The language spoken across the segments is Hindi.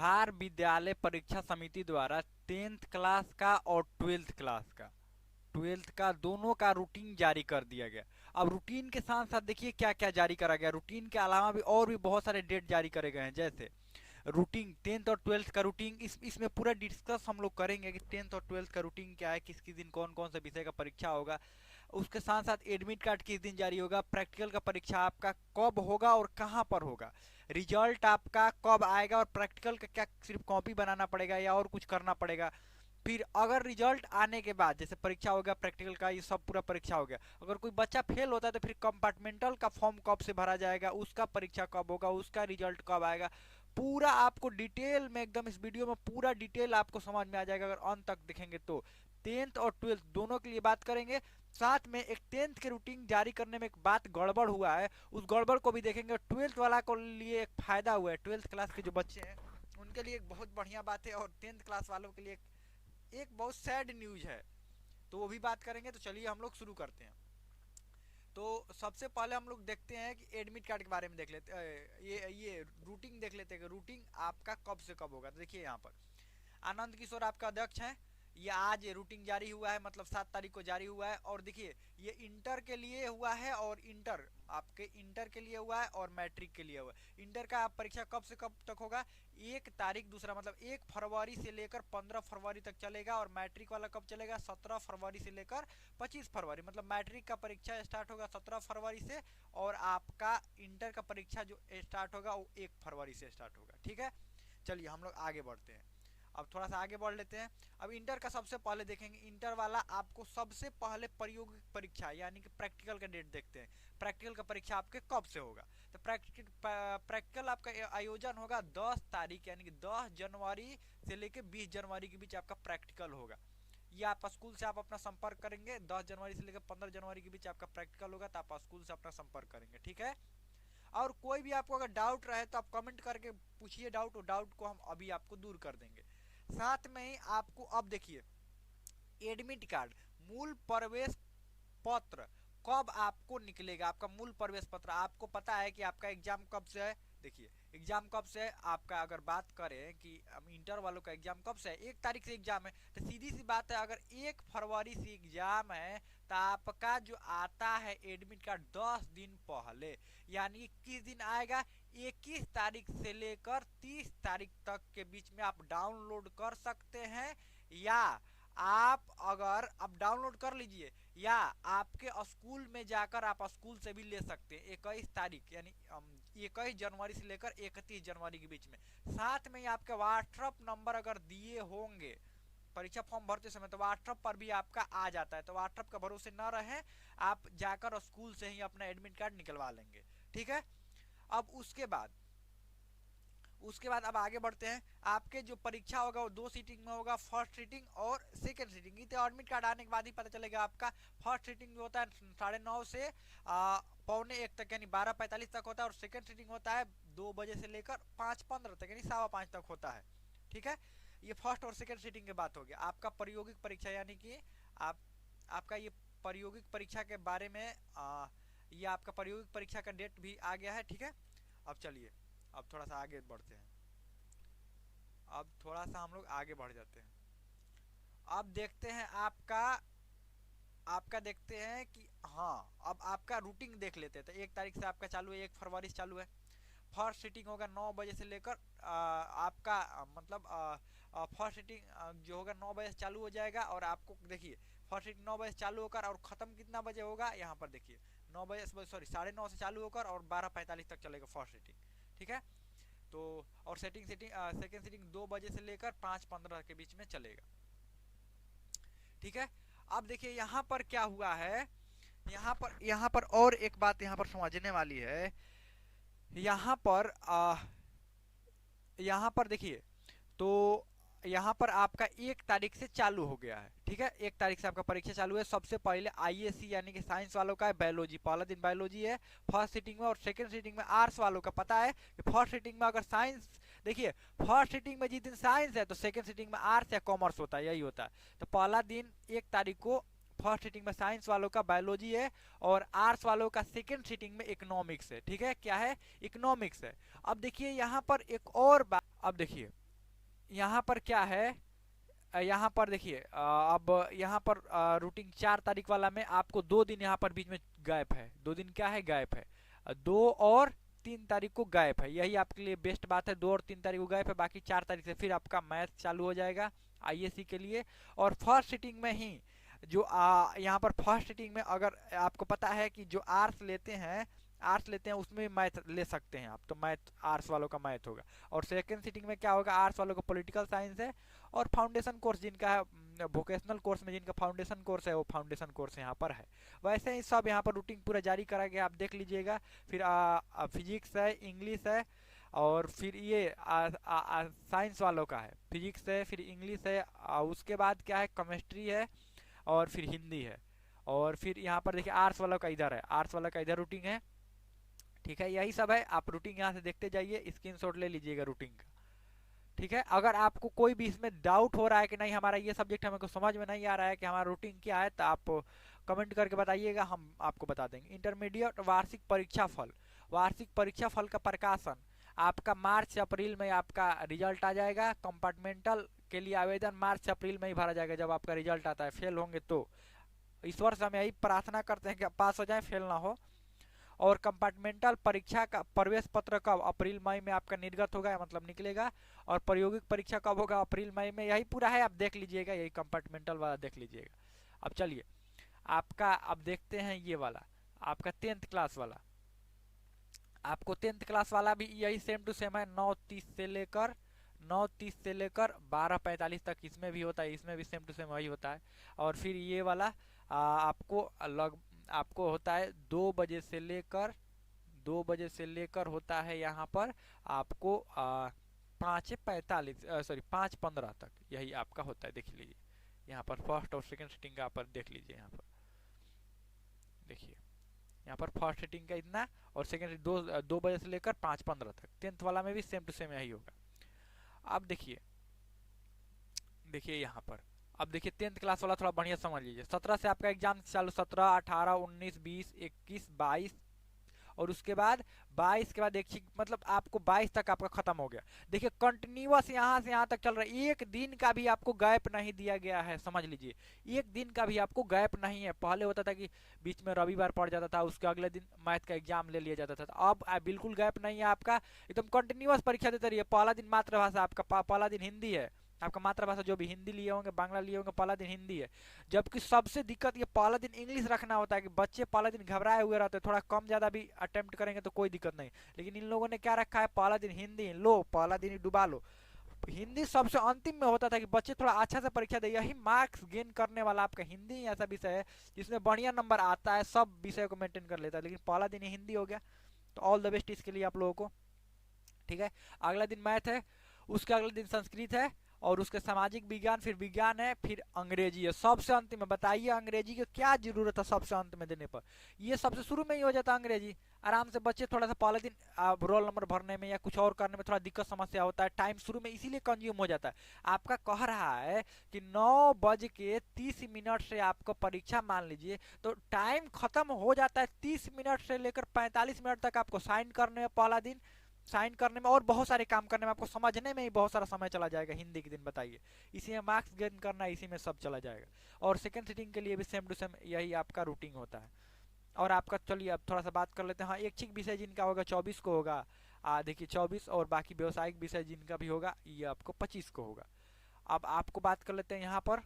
बिहार विद्यालय परीक्षा समिति द्वारा 10th क्लास का और 12th का दोनों का रूटीन जारी कर दिया गया। अब रूटीन के साथ साथ देखिए क्या क्या जारी करा गया। रूटीन के अलावा भी और भी बहुत सारे डेट जारी करे गए हैं, जैसे रूटीन 10th और 12th का रूटीन। इसमें पूरा डिस्कस हम लोग करेंगे कि 10th और 12th का रूटीन क्या है, किस किस दिन कौन कौन सा विषय का परीक्षा होगा। उसके साथ साथ एडमिट कार्ड किस दिन जारी होगा, प्रैक्टिकल का परीक्षा आपका कब होगा और कहाँ पर होगा, रिजल्ट आपका कब आएगा, और प्रैक्टिकल का क्या सिर्फ कॉपी बनाना पड़ेगा या और कुछ करना पड़ेगा। फिर अगर रिजल्ट आने के बाद जैसे परीक्षा हो गया प्रैक्टिकल का, ये सब पूरा परीक्षा हो गया, अगर कोई बच्चा फेल होता है तो फिर कंपार्टमेंटल का फॉर्म कब से भरा जाएगा, उसका परीक्षा कब होगा, उसका रिजल्ट कब आएगा, पूरा आपको डिटेल में एकदम इस वीडियो में पूरा डिटेल आपको समझ में आ जाएगा अगर अंत तक देखेंगे तो। 10th और 12th दोनों के लिए बात करेंगे। साथ में एक 10th के रूटीन जारी करने में एक बात गड़बड़ हुआ है, उस गड़बड़ को भी देखेंगे। 12th वाला को लिए एक फायदा हुआ है, 12th क्लास के जो बच्चे हैं उनके लिए एक बहुत बढ़िया बात है, और 10th क्लास वालों के लिए एक बहुत सैड न्यूज है, तो वो भी बात करेंगे। तो चलिए हम लोग शुरू करते हैं। तो सबसे पहले हम लोग देखते हैं कि एडमिट कार्ड के बारे में देख लेते ये रूटीन देख लेते हैं कि रूटीन आपका कब से कब होगा। तो देखिए यहाँ पर आनंद किशोर आपका अध्यक्ष हैं, ये आज रूटीन जारी हुआ है, मतलब 7 तारीख को जारी हुआ है। और देखिए ये इंटर के लिए हुआ है, और इंटर आपके इंटर के लिए हुआ है और मैट्रिक के लिए हुआ है। इंटर का परीक्षा कब से कब तक होगा, 1 तारीख दूसरा मतलब 1 फरवरी से लेकर 15 फरवरी तक चलेगा, और मैट्रिक वाला कब चलेगा, 17 फरवरी से लेकर 25 फरवरी, मतलब मैट्रिक का परीक्षा स्टार्ट होगा 17 फरवरी से, और आपका इंटर का परीक्षा जो स्टार्ट होगा वो 1 फरवरी से स्टार्ट होगा। ठीक है, चलिए हम लोग आगे बढ़ते हैं। अब थोड़ा सा आगे बढ़ लेते हैं। अब इंटर का सबसे पहले देखेंगे, इंटर वाला आपको सबसे पहले प्रायोगिक परीक्षा यानी कि प्रैक्टिकल का डेट देखते हैं। प्रैक्टिकल का परीक्षा आपके कब से होगा, तो प्रैक्टिकल आपका आयोजन होगा 10 तारीख यानी कि 10 जनवरी से लेकर 20 जनवरी के बीच आपका प्रैक्टिकल होगा। ये आप स्कूल से आप अपना संपर्क करेंगे, 10 जनवरी से लेकर 15 जनवरी के बीच आपका प्रैक्टिकल होगा, तो आप स्कूल से अपना संपर्क करेंगे। ठीक है, और कोई भी आपको अगर डाउट रहे तो आप कमेंट करके पूछिए डाउट, और डाउट को हम अभी आपको दूर कर देंगे। साथ में ही आपको अब देखिए एडमिट कार्ड मूल प्रवेश पत्र कब आपको निकलेगा। आपका मूल प्रवेश पत्र आपको पता है कि आपका एग्जाम कब से है। देखिए एग्जाम कब से है आपका, अगर बात करें कि इंटर वालों का एग्जाम कब से है, 1 तारीख से एग्जाम है, तो सीधी सी बात है अगर 1 फरवरी से एग्जाम है तो आपका जो आता है एडमिट कार्ड 10 दिन पहले, यानी किस दिन आएगा, 21 तारीख से लेकर 30 तारीख तक के बीच में आप डाउनलोड कर सकते हैं। या आप अगर आप डाउनलोड कर लीजिए, या आपके स्कूल में जाकर आप स्कूल से भी ले सकते हैं 21 तारीख यानी 21 जनवरी से लेकर 31 जनवरी के बीच में। साथ में ही आपके व्हाट्सएप नंबर अगर दिए होंगे परीक्षा फॉर्म भरते समय तो व्हाट्सएप पर भी आपका आ जाता है, तो व्हाट्सएप का भरोसे न रहे, आप जाकर स्कूल से ही अपना एडमिट कार्ड निकलवा लेंगे। ठीक है, अब उसके बाद अब आगे बढ़ते हैं। आपके जो परीक्षा होगा वो 2 सीटिंग में होगा, फर्स्ट सीटिंग और सेकंड सीटिंग। तो एडमिट कार्ड आने के बाद ही पता चलेगा आपका। फर्स्ट सीटिंग जो होता है 9:30 से 9:45 तक यानी 12:45 तक होता है, और सेकंड सीटिंग होता है 2 बजे से लेकर 5:15 तक यानी 5:15 तक होता है। ठीक है, ये फर्स्ट और सेकंड सीटिंग की बात होगी। आपका प्रायोगिक परीक्षा यानी कि आप आपका ये प्रायोगिक परीक्षा के बारे में ये आपका प्रायोगिक परीक्षा का डेट भी आ गया है। ठीक है, अब चलिए अब थोड़ा सा आगे बढ़ते हैं। अब थोड़ा सा हम लोग आगे बढ़ जाते हैं। अब देखते हैं आपका आपका देखते हैं कि हाँ अब आपका रूटीन देख लेते हैं। तो 1 तारीख से आपका चालू है, 1 फरवरी से चालू है। फर्स्ट सीटिंग होगा 9 बजे से लेकर आपका मतलब फर्स्ट सीटिंग जो होगा 9 बजे से चालू हो जाएगा, और आपको देखिए फर्स्ट सीटिंग 9 बजे से चालू होकर और ख़त्म कितना बजे होगा, यहाँ पर देखिए 9 बजे सॉरी 9:30 से चालू होकर और 12:45 तक चलेगा फर्स्ट सीटिंग। ठीक है, तो और सेकंड सीटिंग 2 बजे से लेकर 5:15 के बीच में चलेगा। ठीक है, अब देखिए यहाँ पर क्या हुआ है, यहाँ पर और एक बात यहाँ पर समझने वाली है। यहाँ पर देखिए, तो यहाँ पर आपका 1 तारीख से चालू हो गया है। ठीक है, 1 तारीख से आपका परीक्षा चालू है। सबसे पहले आईएससी यानी कि साइंस वालों का है, बायोलॉजी पहला दिन बायोलॉजी है फर्स्ट सीटिंग में, और सेकंड सीटिंग में आर्ट्स वालों का पता है कि फर्स्ट सीटिंग में अगर साइंस, देखिए फर्स्ट सीटिंग में जिस दिन साइंस है तो सेकंड सीटिंग में आर्ट्स या कॉमर्स होता है, यही होता है। तो पहला दिन 1 तारीख को फर्स्ट सीटिंग में साइंस वालों का बायोलॉजी है, और आर्ट्स वालों का सेकंड सीटिंग में इकोनॉमिक्स है। ठीक है, क्या है, इकोनॉमिक्स है। अब देखिए यहाँ पर एक और बात, अब देखिए यहाँ पर क्या है, यहाँ पर देखिए अब यहाँ पर रूटीन 4 तारीख वाला में आपको 2 दिन यहाँ पर बीच में गैप है, 2 दिन क्या है गैप है, 2 और 3 तारीख को गैप है, यही आपके लिए बेस्ट बात है। 2 और 3 तारीख को गैप है, बाकी 4 तारीख से फिर आपका मैथ चालू हो जाएगा आईएससी के लिए। और फर्स्ट सिटिंग में ही जो यहाँ पर फर्स्ट सिटिंग में अगर आपको पता है कि जो आर्ट्स लेते हैं उसमें भी मैथ ले सकते हैं आप, तो मैथ आर्ट्स वालों का मैथ होगा। और सेकंड सिटिंग में क्या होगा, आर्ट्स वालों का पॉलिटिकल साइंस है, और फाउंडेशन कोर्स जिनका है वोकेशनल कोर्स में जिनका फाउंडेशन कोर्स है वो फाउंडेशन कोर्स यहाँ पर है। वैसे ही सब यहाँ पर रूटीन पूरा जारी करा गया, आप देख लीजिएगा। फिर फिजिक्स है, इंग्लिश है, और फिर ये साइंस वालों का है, फिजिक्स है, फिर इंग्लिश है, उसके बाद क्या है केमिस्ट्री है, और फिर हिंदी है। और फिर यहाँ पर देखिए आर्ट्स वाला का इधर है, आर्ट्स वाला का इधर रूटीन है। ठीक है, यही सब है, आप रूटीन यहाँ से देखते जाइए, स्क्रीनशॉट ले लीजिएगा रूटीन का। ठीक है, अगर आपको कोई भी इसमें डाउट हो रहा है कि नहीं हमारा ये सब्जेक्ट हमको समझ में नहीं आ रहा है कि हमारा रूटीन क्या है, तो आप कमेंट करके बताइएगा, हम आपको बता देंगे। इंटरमीडिएट वार्षिक परीक्षा फल, वार्षिक परीक्षा फल का प्रकाशन आपका मार्च अप्रैल में आपका रिजल्ट आ जाएगा। कंपार्टमेंटल के लिए आवेदन मार्च अप्रैल में ही भरा जाएगा जब आपका रिजल्ट आता है। फेल होंगे तो ईश्वर से हम यही प्रार्थना करते हैं कि पास हो जाए, फेल ना हो। और कंपार्टमेंटल परीक्षा का प्रवेश पत्र कब, अप्रैल मई में आपका निर्गत होगा, मतलब निकलेगा। और प्रायोगिक परीक्षा कब होगा, अप्रैल मई में। यही पूरा है, आप देख लीजिएगा, यही कंपार्टमेंटल वाला देख लीजिएगा। अब चलिए आपका अब देखते हैं ये वाला, आपका 10th क्लास वाला। आपको 10th क्लास वाला भी यही सेम टू सेम है, 9:30 से लेकर 12:45 तक इसमें भी होता है, इसमें भी सेम टू सेम वही होता है। और फिर ये वाला आपको आपको होता है 2 बजे से लेकर होता है यहाँ पर आपको 5:45 सॉरी 5:15 तक, यही आपका होता है। देख लीजिए यहाँ पर फर्स्ट और सेकंड सिटिंग का पर देख लीजिए, यहाँ पर देखिए, यहाँ पर फर्स्ट सिटिंग का इतना, और सेकंड 2 बजे से लेकर 5:15 तक। 10th वाला में भी सेम टू सेम यही होगा। अब देखिए यहाँ पर, अब देखिए 10th क्लास वाला थोड़ा बढ़िया समझ लीजिए। 17 से आपका एग्जाम चालू, 17, 18, 19, 20, 21, 22, और उसके बाद 22 के बाद एक मतलब आपको 22 तक आपका खत्म हो गया। देखिए कंटिन्यूअस यहाँ से यहाँ तक चल रहा है, एक दिन का भी आपको गैप नहीं दिया गया है, समझ लीजिए एक दिन का भी आपको गैप नहीं है। पहले होता था कि बीच में रविवार पड़ जाता था, उसके अगले दिन मैथ का एग्जाम ले लिया जाता था। अब बिल्कुल गैप नहीं है आपका, एकदम कंटिन्यूअस परीक्षा देते रहिए। पहला दिन मातृभाषा आपका, पहला दिन हिंदी है आपका, मातृभाषा जो भी हिंदी लिए होंगे, बांग्ला लिए होंगे, पहला दिन हिंदी है। जबकि सबसे दिक्कत ये पहला दिन इंग्लिश रखना होता है कि बच्चे पहला दिन घबराए हुए रहते हैं, थोड़ा कम ज़्यादा भी अटेम्प्ट करेंगे तो कोई दिक्कत नहीं। लेकिन इन लोगों ने क्या रखा है, पहला दिन हिंदी लो, पहला दिन ही डुबा लो। हिंदी सबसे अंतिम में होता था कि बच्चे थोड़ा अच्छा से परीक्षा दे, यही मार्क्स गेन करने वाला आपका हिंदी ऐसा विषय है जिसमें बढ़िया नंबर आता है, सब विषय को मेंटेन कर लेता है। लेकिन पहला दिन ही हिंदी हो गया, तो ऑल द बेस्ट इसके लिए आप लोगों को। ठीक है, अगला दिन मैथ है, उसके अगले दिन संस्कृत है, और उसके सामाजिक विज्ञान, फिर विज्ञान है, फिर अंग्रेजी है सबसे अंतिम में। बताइए अंग्रेजी की क्या जरूरत है सबसे अंत में देने पर, ये सबसे शुरू में ही हो जाता है अंग्रेजी। आराम से बच्चे थोड़ा सा पहले दिन रोल नंबर भरने में या कुछ और करने में थोड़ा दिक्कत समस्या होता है, टाइम शुरू में इसीलिए कंज्यूम हो जाता है। आपका कह रहा है कि 9:30 से आपको परीक्षा मान लीजिए, तो टाइम खत्म हो जाता है 30 मिनट से लेकर 45 मिनट तक आपको साइन करने में, पहला दिन साइन करने में, और बहुत सारे काम करने में, आपको समझने में ही बहुत सारा समय चला जाएगा हिंदी के दिन। बताइए इसी में मार्क्स गेन करना, इसी में सब चला जाएगा। और सेकंड सिटिंग के लिए भी सेम टू सेम यही आपका रूटीन होता है। और आपका चलिए अब थोड़ा सा बात कर लेते हैं। हाँ, ऐच्छिक विषय जिनका होगा 24 को होगा, देखिए 24, और बाकी व्यवसायिक विषय जिनका भी होगा ये आपको 25 को होगा। अब आपको बात कर लेते हैं यहाँ पर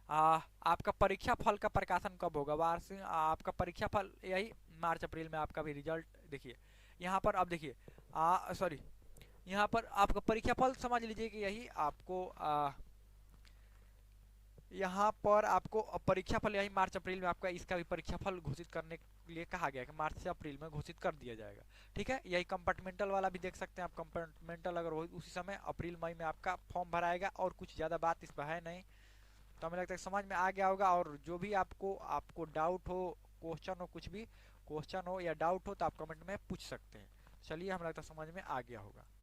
आपका परीक्षा फल का प्रकाशन कब होगा। वार्षिक आपका परीक्षा फल यही मार्च अप्रैल में आपका भी रिजल्ट। देखिए यहाँ पर, अब देखिए सॉरी, यहाँ पर आपका परीक्षा फल समझ लीजिए कि यही आपको यहाँ पर आपको परीक्षा फल यही मार्च अप्रैल में आपका इसका भी परीक्षा फल घोषित करने के लिए कहा गया है कि मार्च से अप्रैल में घोषित कर दिया जाएगा। ठीक है, यही कंपार्टमेंटल वाला भी देख सकते हैं आप। कंपार्टमेंटल अगर उसी समय अप्रैल मई में आपका फॉर्म भराएगा, और कुछ ज़्यादा बात इस पर है नहीं। तो हमें लगता है समझ में आ गया होगा। और जो भी आपको डाउट हो, क्वेश्चन हो, कुछ भी क्वेश्चन हो या डाउट हो, तो आप कमेंट में पूछ सकते हैं। चलिए, हमें लगता है समझ में आ गया होगा।